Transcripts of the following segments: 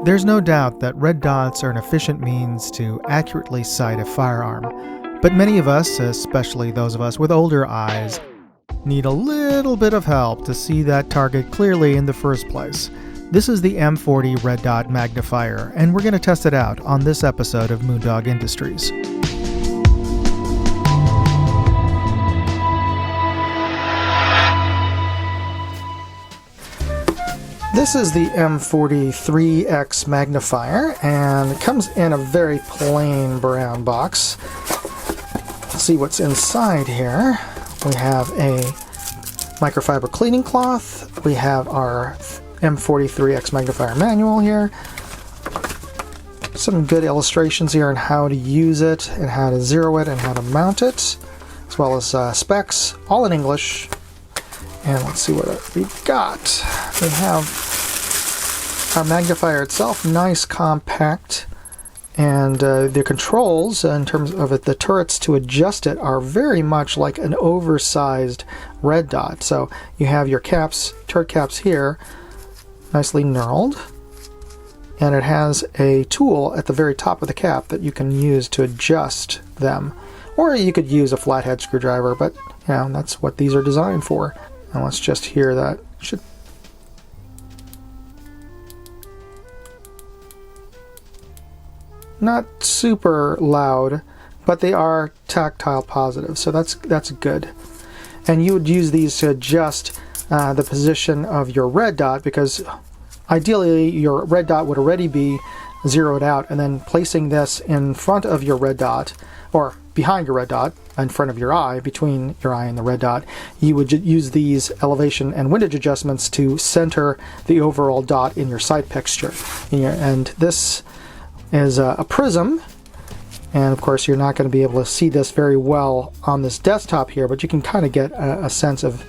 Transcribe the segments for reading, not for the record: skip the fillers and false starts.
There's no doubt that red dots are an efficient means to accurately sight a firearm, but many of us, especially those of us with older eyes, need a little bit of help to see that target clearly in the first place. This is the M40 Red Dot Magnifier, and we're going to test it out on this episode of Moondog Industries. This is the M40 3X magnifier, and it comes in a very plain brown box. Let's see what's inside here. We have a microfiber cleaning cloth. We have our M40 3X magnifier manual here. Some good illustrations here on how to use it, and how to zero it, and how to mount it, as well as specs, all in English. And let's see what we've got. We have our magnifier itself, nice, compact, and the controls in terms of it, the turrets to adjust it, are very much like an oversized red dot. So you have your caps, turret caps here, nicely knurled, and it has a tool at the very top of the cap that you can use to adjust them. Or you could use a flathead screwdriver, but you know, that's what these are designed for. And let's just hear that. Should not super loud, but they are tactile positive, so that's good. And you would use these to adjust the position of your red dot, because ideally your red dot would already be zeroed out, and then placing this in front of your red dot, or behind your red dot, in front of your eye, between your eye and the red dot, you would use these elevation and windage adjustments to center the overall dot in your sight picture. And this is a prism, and of course you're not going to be able to see this very well on this desktop here, but you can kind of get a sense of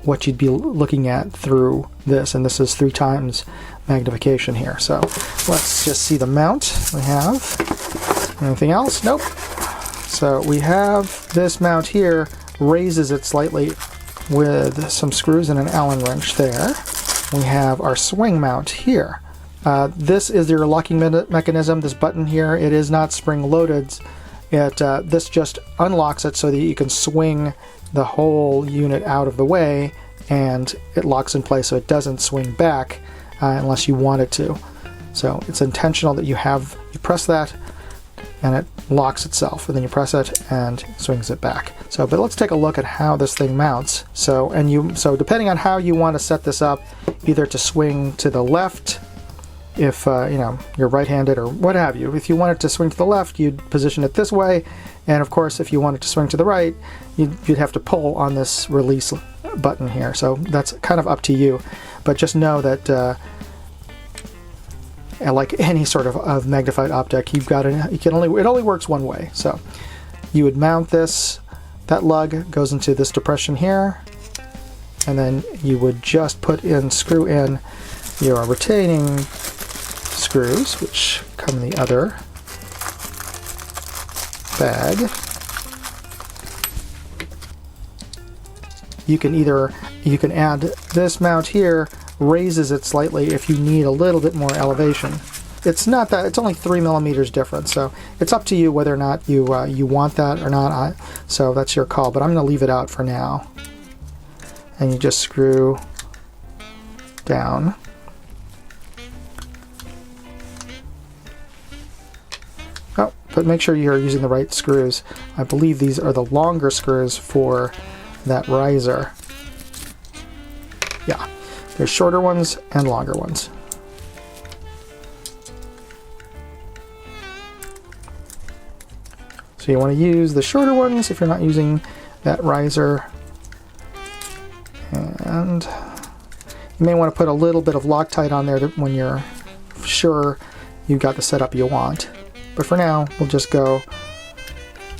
what you'd be looking at through this, and this is 3 times magnification here. So let's just see the mount we have. Anything else? Nope. So we have this mount here, raises it slightly with some screws and an Allen wrench there. We have our swing mount here. This is your locking mechanism, this button here. It is not spring loaded. This just unlocks it so that you can swing the whole unit out of the way, and it locks in place so it doesn't swing back unless you want it to. So it's intentional that you press that and it locks itself, and then you press it and swings it back. So, but let's take a look at how this thing mounts. So depending on how you want to set this up, either to swing to the left, if you're right-handed or what have you. If you want it to swing to the left, you'd position it this way, and of course if you want it to swing to the right, you'd have to pull on this release button here. So that's kind of up to you, but just know that like any sort of magnified optic, it only works one way. So you would mount this, that lug goes into this depression here, and then you would just screw in your retaining screws, which come in the other bag. You can add this mount here, raises it slightly if you need a little bit more elevation. It's not that, it's only 3 millimeters difference, so it's up to you whether or not you want that or not. So that's your call, but I'm going to leave it out for now. And you just screw down. Oh, but make sure you're using the right screws. I believe these are the longer screws for that riser. Yeah, there's shorter ones and longer ones. So you want to use the shorter ones if you're not using that riser. And you may want to put a little bit of Loctite on there when you're sure you've got the setup you want. But for now, we'll just go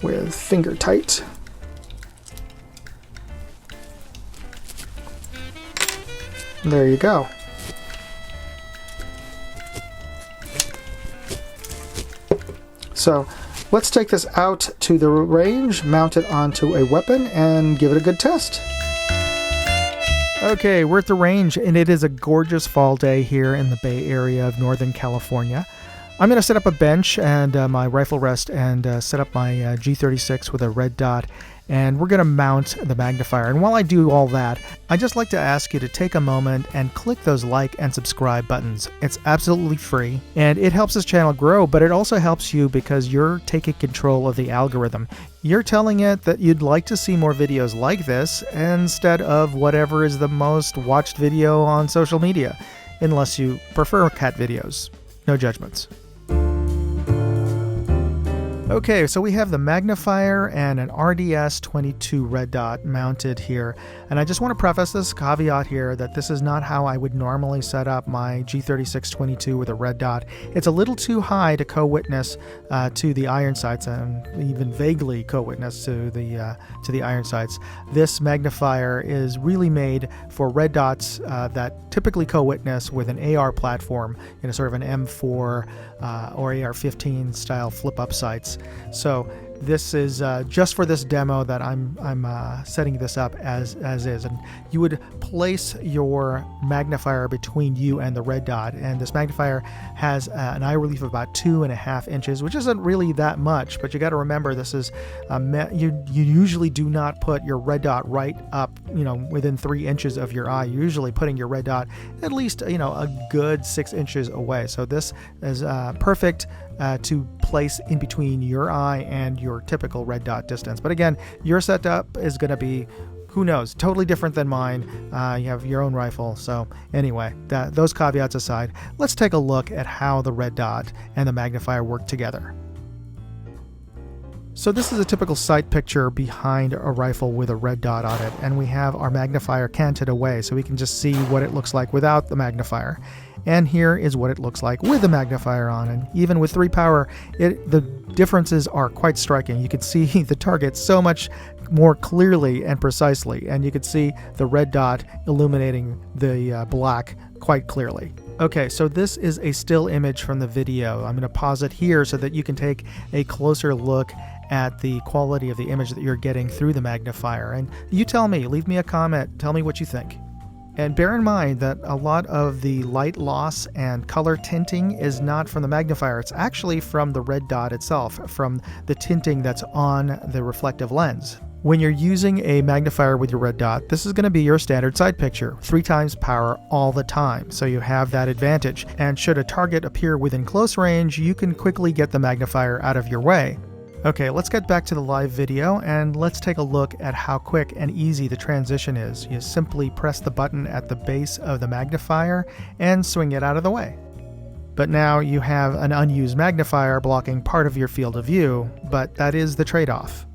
with finger tight. There you go. So let's take this out to the range, mount it onto a weapon, and give it a good test. Okay, we're at the range, and it is a gorgeous fall day here in the Bay Area of Northern California. I'm going to set up a bench and my rifle rest and set up my G36 with a red dot, and we're going to mount the magnifier. And while I do all that, I'd just like to ask you to take a moment and click those like and subscribe buttons. It's absolutely free, and it helps this channel grow, but it also helps you because you're taking control of the algorithm. You're telling it that you'd like to see more videos like this instead of whatever is the most watched video on social media, unless you prefer cat videos. No judgments. Okay, so we have the magnifier and an RDS-22 red dot mounted here, and I just want to preface this caveat here that this is not how I would normally set up my G36-22 with a red dot. It's a little too high to co-witness to the iron sights, and even vaguely co-witness to the iron sights. This magnifier is really made for red dots that typically co-witness with an AR platform, sort of an M4 or AR-15 style flip-up sights. So this is just for this demo that I'm setting this up as is, and you would place your magnifier between you and the red dot, and this magnifier has an eye relief of about 2.5 inches, which isn't really that much, but you got to remember this is you usually do not put your red dot right up within 3 inches of your eye. You're usually putting your red dot at least a good 6 inches away. So this is perfect to place in between your eye and your typical red dot distance. But again, your setup is going to be, who knows, totally different than mine. You have your own rifle. So anyway, those caveats aside, let's take a look at how the red dot and the magnifier work together. So this is a typical sight picture behind a rifle with a red dot on it, and we have our magnifier canted away so we can just see what it looks like without the magnifier. And here is what it looks like with the magnifier on, and even with 3 power, the differences are quite striking. You can see the target so much more clearly and precisely, and you can see the red dot illuminating the black quite clearly. Okay, so this is a still image from the video. I'm going to pause it here so that you can take a closer look at the quality of the image that you're getting through the magnifier. And you tell me, leave me a comment, tell me what you think. And bear in mind that a lot of the light loss and color tinting is not from the magnifier. It's actually from the red dot itself, from the tinting that's on the reflective lens. When you're using a magnifier with your red dot, this is going to be your standard side picture, 3 times power all the time, so you have that advantage. And should a target appear within close range, you can quickly get the magnifier out of your way. Okay, let's get back to the live video and let's take a look at how quick and easy the transition is. You simply press the button at the base of the magnifier and swing it out of the way. But now you have an unused magnifier blocking part of your field of view, but that is the trade-off.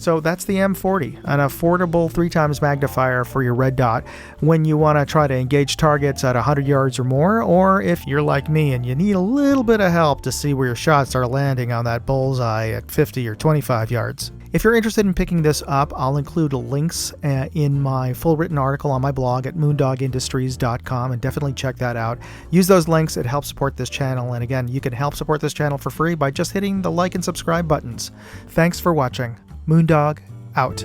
So that's the M40, an affordable 3 times magnifier for your red dot when you want to try to engage targets at 100 yards or more, or if you're like me and you need a little bit of help to see where your shots are landing on that bullseye at 50 or 25 yards. If you're interested in picking this up, I'll include links in my full written article on my blog at moondogindustries.com, and definitely check that out. Use those links, it helps support this channel, and again, you can help support this channel for free by just hitting the like and subscribe buttons. Thanks for watching. Moondog out.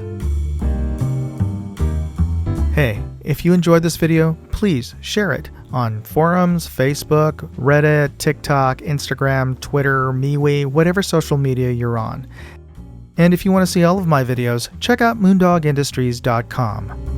Hey, if you enjoyed this video, please share it on forums, Facebook, Reddit, TikTok, Instagram, Twitter, MeWe, whatever social media you're on. And if you want to see all of my videos, check out moondogindustries.com.